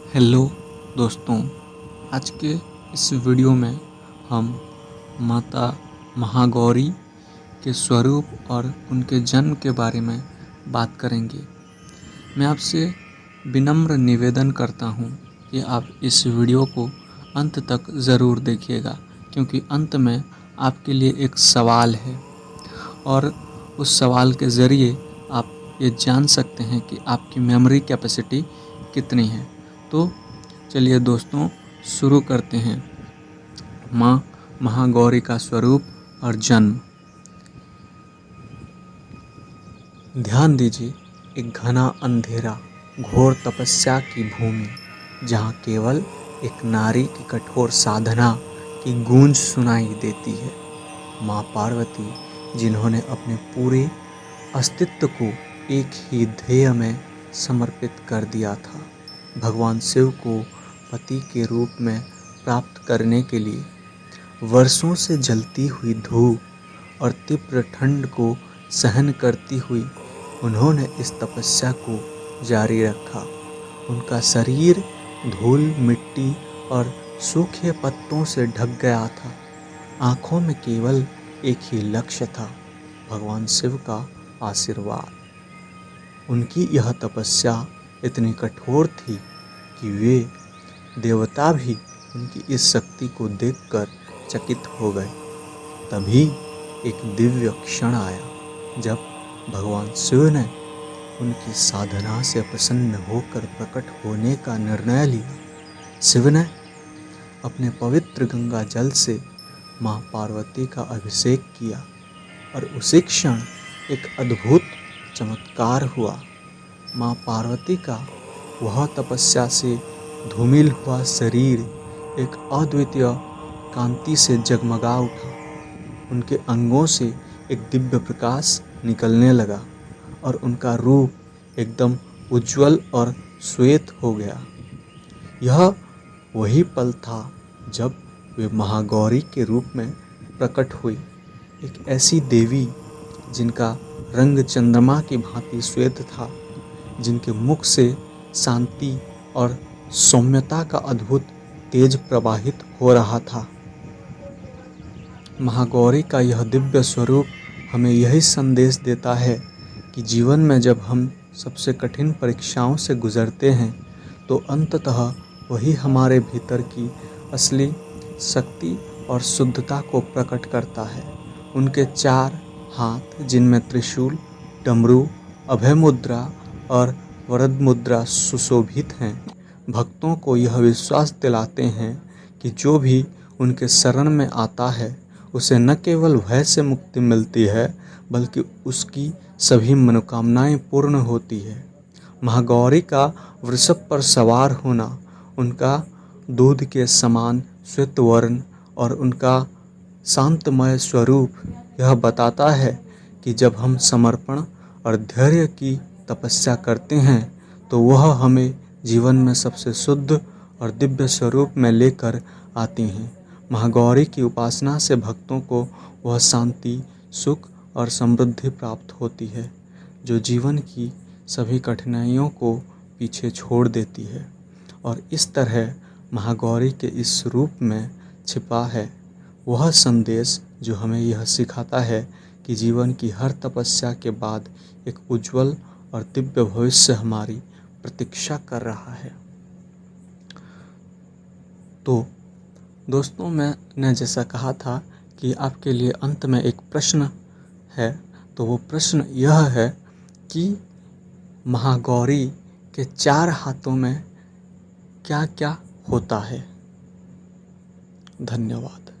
Hello दोस्तों, आज के इस वीडियो में हम माता महागौरी के स्वरूप और उनके जन्म के बारे में बात करेंगे। मैं आपसे विनम्र निवेदन करता हूँ कि आप इस वीडियो को अंत तक ज़रूर देखिएगा, क्योंकि अंत में आपके लिए एक सवाल है और उस सवाल के ज़रिए आप ये जान सकते हैं कि आपकी मेमोरी कैपेसिटी कितनी है। तो चलिए दोस्तों, शुरू करते हैं। माँ महागौरी का स्वरूप और जन्म। ध्यान दीजिए, एक घना अंधेरा, घोर तपस्या की भूमि, जहाँ केवल एक नारी की कठोर साधना की गूंज सुनाई देती है। माँ पार्वती, जिन्होंने अपने पूरे अस्तित्व को एक ही ध्येय में समर्पित कर दिया था, भगवान शिव को पति के रूप में प्राप्त करने के लिए वर्षों से जलती हुई धूप और तीव्र ठंड को सहन करती हुई उन्होंने इस तपस्या को जारी रखा। उनका शरीर धूल, मिट्टी और सूखे पत्तों से ढक गया था। आंखों में केवल एक ही लक्ष्य था, भगवान शिव का आशीर्वाद। उनकी यह तपस्या इतनी कठोर थी कि वे देवता भी उनकी इस शक्ति को देखकर चकित हो गए। तभी एक दिव्य क्षण आया जब भगवान शिव ने उनकी साधना से प्रसन्न होकर प्रकट होने का निर्णय लिया। शिव ने अपने पवित्र गंगा जल से माँ पार्वती का अभिषेक किया और उसी क्षण एक अद्भुत चमत्कार हुआ। माँ पार्वती का वह तपस्या से धूमिल हुआ शरीर एक अद्वितीय कांति से जगमगा उठा। उनके अंगों से एक दिव्य प्रकाश निकलने लगा और उनका रूप एकदम उज्जवल और श्वेत हो गया। यह वही पल था जब वे महागौरी के रूप में प्रकट हुई, एक ऐसी देवी जिनका रंग चंद्रमा की भांति श्वेत था, जिनके मुख से शांति और सौम्यता का अद्भुत तेज प्रवाहित हो रहा था। महागौरी का यह दिव्य स्वरूप हमें यही संदेश देता है कि जीवन में जब हम सबसे कठिन परीक्षाओं से गुजरते हैं, तो अंततः वही हमारे भीतर की असली शक्ति और शुद्धता को प्रकट करता है। उनके 4 हाथ, जिनमें त्रिशूल, डमरू, अभय मुद्रा और वरद मुद्रा सुशोभित हैं, भक्तों को यह विश्वास दिलाते हैं कि जो भी उनके शरण में आता है, उसे न केवल भय से मुक्ति मिलती है, बल्कि उसकी सभी मनोकामनाएं पूर्ण होती है। महागौरी का वृषभ पर सवार होना, उनका दूध के समान श्वेत वर्ण और उनका शांतमय स्वरूप यह बताता है कि जब हम समर्पण और धैर्य की तपस्या करते हैं, तो वह हमें जीवन में सबसे शुद्ध और दिव्य स्वरूप में लेकर आती हैं। महागौरी की उपासना से भक्तों को वह शांति, सुख और समृद्धि प्राप्त होती है जो जीवन की सभी कठिनाइयों को पीछे छोड़ देती है। और इस तरह महागौरी के इस रूप में छिपा है वह संदेश जो हमें यह सिखाता है कि जीवन की हर तपस्या के बाद एक उज्जवल और दिव्य भविष्य हमारी प्रतीक्षा कर रहा है। तो दोस्तों, मैंने जैसा कहा था कि आपके लिए अंत में एक प्रश्न है, तो वो प्रश्न यह है कि महागौरी के 4 हाथों में क्या क्या होता है। धन्यवाद।